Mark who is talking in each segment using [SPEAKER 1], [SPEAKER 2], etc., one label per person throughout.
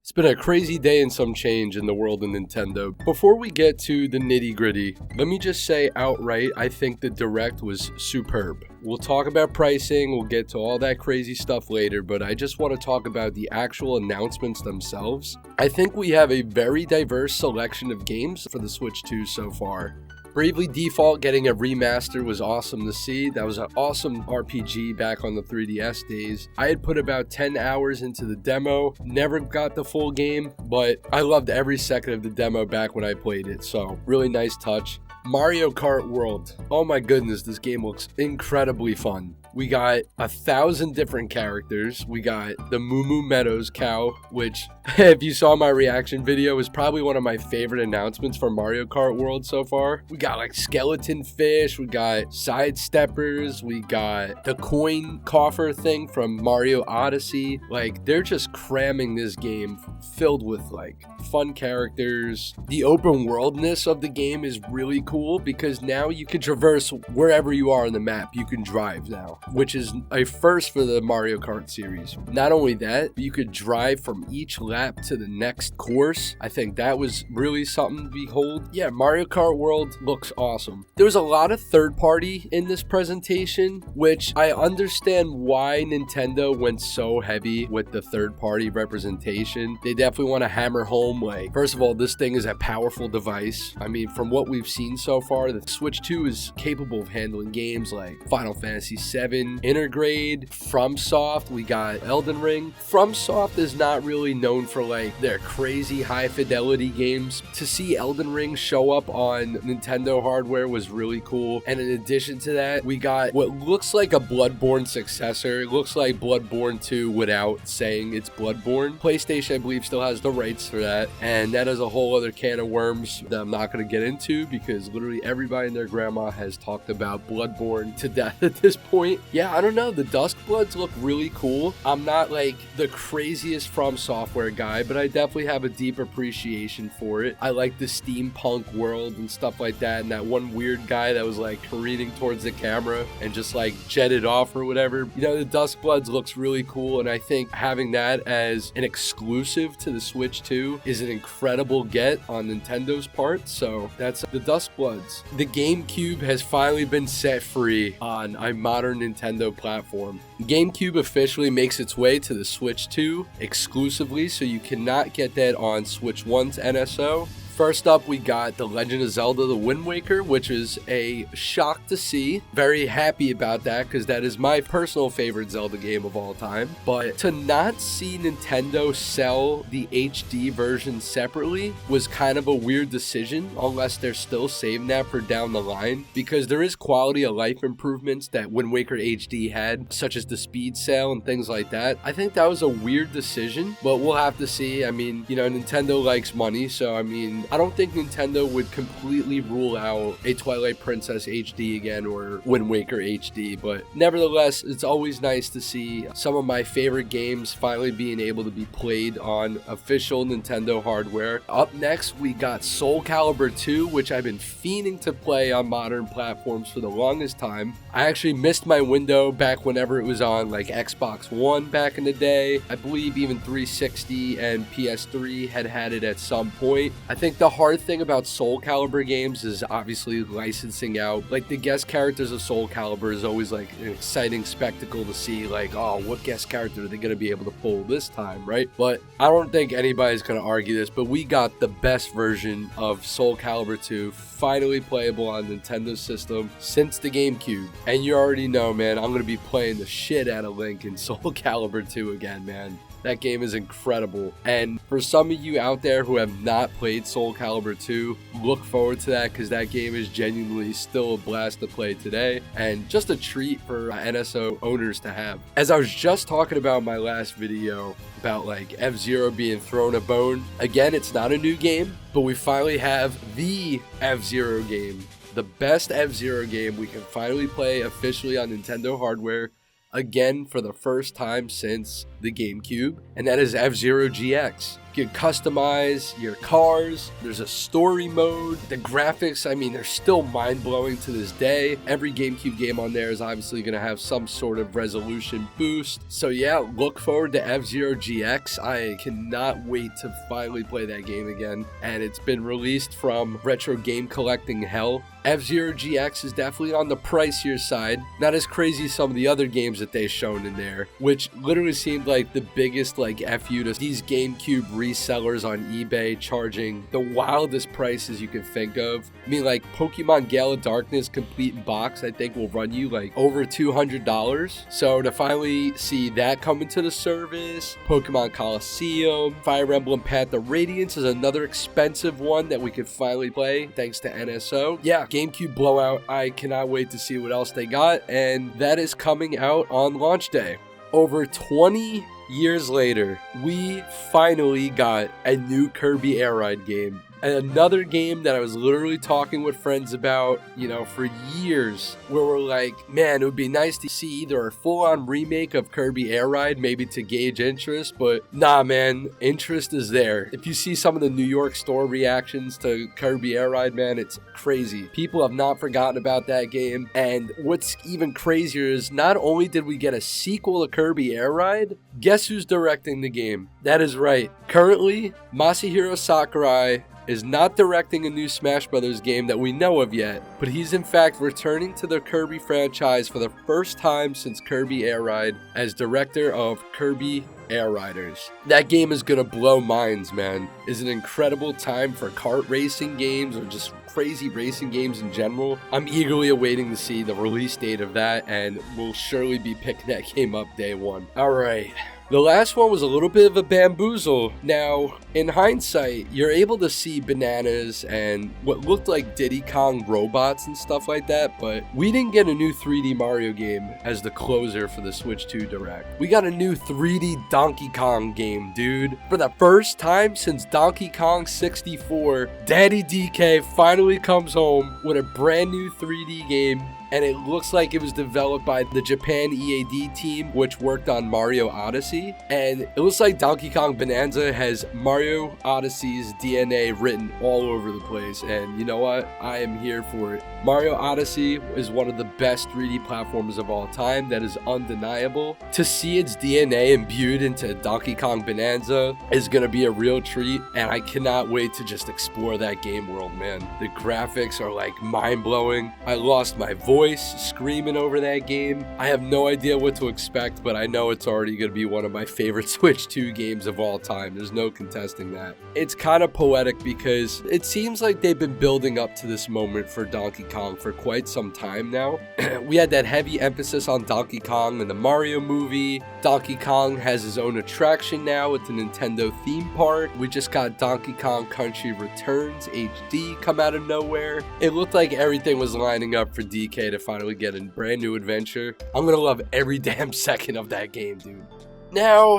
[SPEAKER 1] It's been a crazy day and some change in the world of Nintendo. Before we get to the nitty gritty, let me just say outright, I think the Direct was superb. We'll talk about pricing, we'll get to all that crazy stuff later, but I just want to talk about the actual announcements themselves. I think we have a very diverse selection of games for the Switch 2 so far. Bravely Default getting a remaster was awesome to see. That was an awesome RPG back on the 3DS days. I had put about 10 hours into the demo, never got the full game, but I loved every second of the demo back when I played it, so really nice touch. Mario Kart World. Oh my goodness, this game looks incredibly fun. We got 1,000 different characters. We got the Moo Moo Meadows cow, which, if you saw my reaction video, is probably one of my favorite announcements for Mario Kart World so far. We got like skeleton fish, we got sidesteppers, we got the coin coffer thing from Mario Odyssey. Like, they're just cramming this game filled with like fun characters. The open worldness of the game is really cool because now you can traverse wherever you are on the map. You can drive now, which is a first for the Mario Kart series. Not only that, you could drive from each lap to the next course. I think that was really something to behold. Yeah, Mario Kart World looks awesome. There was a lot of third party in this presentation, which I understand why Nintendo went so heavy with the third party representation. They definitely want to hammer home, like, first of all, this thing is a powerful device. I mean, from what we've seen so far, the Switch 2 is capable of handling games like Final Fantasy VII, Intergrade, FromSoft, we got Elden Ring. FromSoft is not really known for like their crazy high fidelity games. To see Elden Ring show up on Nintendo hardware was really cool. And in addition to that, we got what looks like a Bloodborne successor. It looks like Bloodborne 2 without saying it's Bloodborne. PlayStation, I believe, still has the rights for that. And that is a whole other can of worms that I'm not going to get into because literally everybody and their grandma has talked about Bloodborne to death at this point. Yeah, I don't know. The Duskbloods look really cool. I'm not like the craziest From Software guy, but I definitely have a deep appreciation for it. I like the steampunk world and stuff like that, and that one weird guy that was like careening towards the camera and just like jetted off or whatever. You know, the Duskbloods looks really cool, and I think having that as an exclusive to the Switch 2 is an incredible get on Nintendo's part. So that's the Duskbloods. The GameCube has finally been set free on a modern Nintendo platform. The GameCube officially makes its way to the Switch 2 exclusively, so you cannot get that on Switch 1's NSO. First up, we got The Legend of Zelda The Wind Waker, which is a shock to see. Very happy about that because that is my personal favorite Zelda game of all time. But to not see Nintendo sell the HD version separately was kind of a weird decision, unless they're still saving that for down the line, because there is quality of life improvements that Wind Waker HD had, such as the speed sale and things like that. I think that was a weird decision, but we'll have to see. I mean, you know, Nintendo likes money, so I mean, I don't think Nintendo would completely rule out a Twilight Princess HD again or Wind Waker HD, but nevertheless, it's always nice to see some of my favorite games finally being able to be played on official Nintendo hardware. Up next, we got Soul Calibur 2, which I've been fiending to play on modern platforms for the longest time. I actually missed my window back whenever it was on like Xbox One back in the day. I believe even 360 and PS3 had it at some point. I think the hard thing about Soul Calibur games is obviously licensing out. Like, the guest characters of Soul Calibur is always like an exciting spectacle to see, like, oh, what guest character are they going to be able to pull this time, right? But I don't think anybody's going to argue this, but we got the best version of Soul Calibur 2 finally playable on Nintendo system since the GameCube. And you already know, man, I'm going to be playing the shit out of Link in Soul Calibur 2 again, man. That game is incredible. And for some of you out there who have not played Soul Calibur 2, look forward to that because that game is genuinely still a blast to play today and just a treat for NSO owners to have. As I was just talking about in my last video about like F-Zero being thrown a bone, again, it's not a new game, but we finally have the F-Zero game. The best F-Zero game we can finally play officially on Nintendo hardware, again for the first time since the GameCube, and that is F-Zero GX. You can customize your cars. There's a story mode. The graphics, I mean, they're still mind-blowing to this day. Every GameCube game on there is obviously going to have some sort of resolution boost. So yeah, look forward to F-Zero GX. I cannot wait to finally play that game again. And it's been released from retro game collecting hell. F-Zero GX is definitely on the pricier side. Not as crazy as some of the other games that they've shown in there, which literally seemed like the biggest like FU to these GameCube resellers on eBay, charging the wildest prices you can think of. I mean, like Pokemon Gale of Darkness complete in box, I think will run you like over $200. So to finally see that come into the service, Pokemon Coliseum, Fire Emblem Path of Radiance is another expensive one that we could finally play thanks to NSO. Yeah, GameCube blowout. I cannot wait to see what else they got, and that is coming out on launch day. Over 20 years later, we finally got a new Kirby Air Ride game. Another game that I was literally talking with friends about, you know, for years, where we're like, man, it would be nice to see either a full-on remake of Kirby Air Ride, maybe to gauge interest, but nah, man, interest is there. If you see some of the New York store reactions to Kirby Air Ride, man, it's crazy. People have not forgotten about that game, and what's even crazier is not only did we get a sequel to Kirby Air Ride, guess who's directing the game? That is right. Currently, Masahiro Sakurai is not directing a new Smash Bros. Game that we know of yet, but he's in fact returning to the Kirby franchise for the first time since Kirby Air Ride as director of Kirby Air Riders. That game is gonna blow minds, man. It's an incredible time for kart racing games or just crazy racing games in general. I'm eagerly awaiting to see the release date of that, and we'll surely be picking that game up day one. Alright. The last one was a little bit of a bamboozle. Now, in hindsight, you're able to see bananas and what looked like Diddy Kong robots and stuff like that, but we didn't get a new 3D Mario game as the closer for the Switch 2 Direct. We got a new 3D Donkey Kong game, dude. For the first time since Donkey Kong 64, Daddy DK finally comes home with a brand new 3D game, and it looks like it was developed by the Japan EAD team, which worked on Mario Odyssey. And it looks like Donkey Kong Bonanza has Mario Odyssey's DNA written all over the place. And you know what? I am here for it. Mario Odyssey is one of the best 3D platformers of all time. That is undeniable. To see its DNA imbued into Donkey Kong Bonanza is going to be a real treat. And I cannot wait to just explore that game world, man. The graphics are like mind-blowing. I lost my voice screaming over that game. I have no idea what to expect, but I know it's already going to be one of my favorite Switch 2 games of all time. There's no contesting that. It's kind of poetic because it seems like they've been building up to this moment for Donkey Kong for quite some time now. We had that heavy emphasis on Donkey Kong in the Mario movie. Donkey Kong has his own attraction now at the Nintendo theme park. We just got Donkey Kong Country Returns HD come out of nowhere. It looked like everything was lining up for DK to finally get a brand new adventure. I'm gonna love every damn second of that game, dude. Now,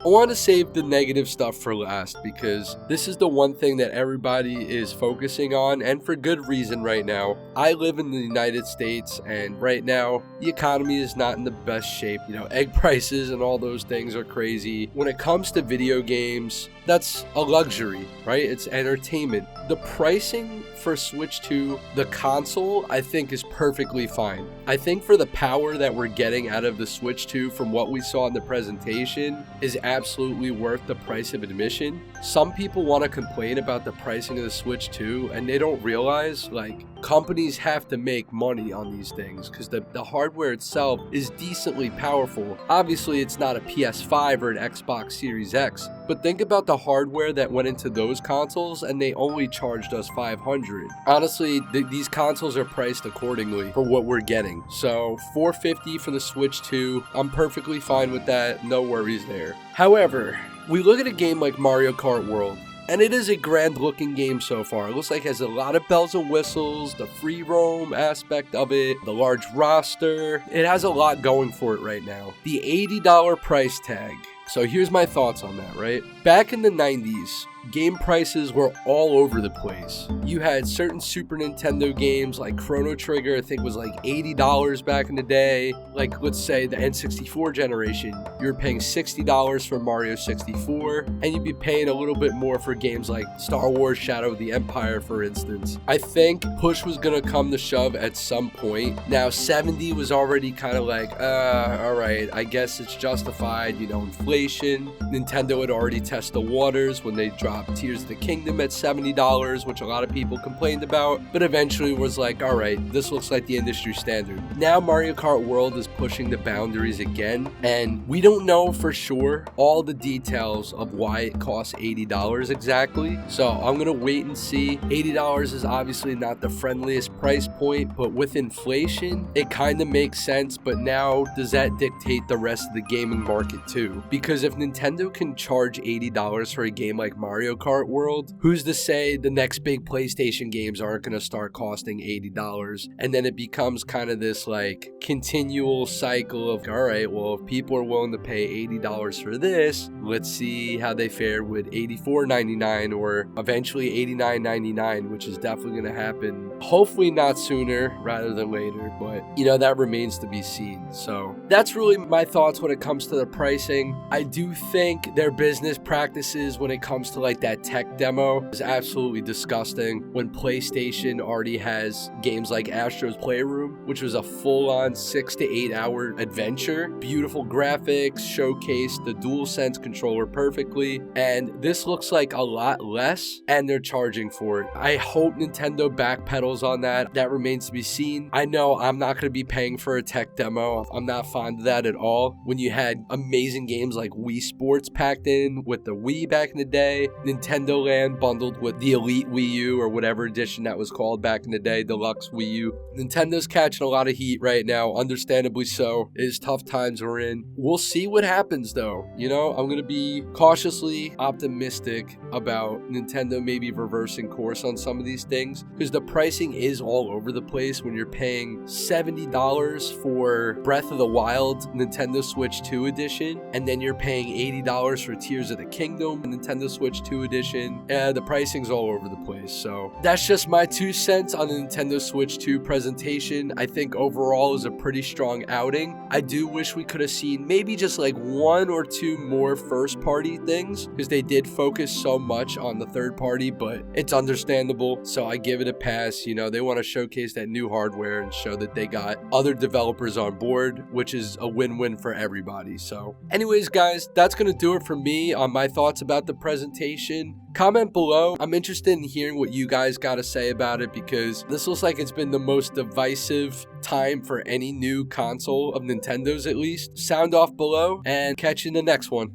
[SPEAKER 1] I want to save the negative stuff for last because this is the one thing that everybody is focusing on, and for good reason right now. I live in the United States, and right now the economy is not in the best shape. You know, egg prices and all those things are crazy. When it comes to video games, that's a luxury, right? It's entertainment. The pricing for Switch 2, the console, I think is perfectly fine. I think for the power that we're getting out of the Switch 2 from what we saw in the presentation is absolutely worth the price of admission. Some people want to complain about the pricing of the Switch 2, and they don't realize, like, companies have to make money on these things because the hardware itself is decently powerful. Obviously, it's not a PS5 or an Xbox Series X, but think about the hardware that went into those consoles, and they only charged us $500. Honestly, these consoles are priced accordingly for what we're getting. So $450 for the Switch 2, I'm perfectly fine with that, no worries there. However, we look at a game like Mario Kart World, and it is a grand looking game so far. It looks like it has a lot of bells and whistles, the free roam aspect of it, the large roster. It has a lot going for it right now. The $80 price tag. So here's my thoughts on that, right? Back in the 90s, game prices were all over the place. You had certain Super Nintendo games like Chrono Trigger, I think was like $80 back in the day. Like, let's say the N64 generation, you were paying $60 for Mario 64, and you'd be paying a little bit more for games like Star Wars Shadow of the Empire, for instance. I think push was gonna come to shove at some point. Now 70 was already kind of like, all right, I guess it's justified, you know, inflation. Nintendo had already tested the waters when they dropped Tears of the Kingdom at $70, which a lot of people complained about, but eventually was like, all right, this looks like the industry standard. Now Mario Kart World is pushing the boundaries again, and we don't know for sure all the details of why it costs $80 exactly. So I'm gonna wait and see. $80 is obviously not the friendliest price point, but with inflation, it kind of makes sense. But now, does that dictate the rest of the gaming market too? Because if Nintendo can charge $80 for a game like Mario Kart World, who's to say the next big PlayStation games aren't going to start costing $80? And then it becomes kind of this like continual cycle of, all right, well, if people are willing to pay $80 for this, let's see how they fare with $84.99 or eventually $89.99, which is definitely going to happen. Hopefully not sooner rather than later, but you know, that remains to be seen. So that's really my thoughts when it comes to the pricing. I do think their business practices when it comes to like that tech demo is absolutely disgusting. When PlayStation already has games like Astro's Playroom, which was a full-on 6 to 8 hour adventure, beautiful graphics, showcased the DualSense controller perfectly, and this looks like a lot less, and they're charging for it. I hope Nintendo backpedals on that. That remains to be seen. I know I'm not going to be paying for a tech demo. I'm not fond of that at all. When you had amazing games like Wii Sports packed in with the Wii back in the day, Nintendo Land bundled with the Elite Wii U or whatever edition that was called back in the day, Deluxe Wii U. Nintendo catching a lot of heat right now, understandably so. It is tough times we're in. We'll see what happens though. You know, I'm gonna be cautiously optimistic about Nintendo maybe reversing course on some of these things, because the pricing is all over the place. When you're paying $70 for Breath of the Wild Nintendo Switch 2 edition, and then you're paying $80 for Tears of the Kingdom Nintendo Switch 2 edition, the pricing's all over the place. So that's just my 2 cents on the Nintendo Switch 2 presentation. I think overall is a pretty strong outing. I do wish we could have seen maybe just like 1 or 2 more first party things, because they did focus so much on the third party, but it's understandable. So I give it a pass. You know, they want to showcase that new hardware and show that they got other developers on board, which is a win-win for everybody. So anyways, guys, that's going to do it for me on my thoughts about the presentation. Comment below. I'm interested in hearing what you guys got to say about it, because this looks like it's been the most divisive time for any new console of Nintendo's, at least. Sound off below, and catch you in the next one.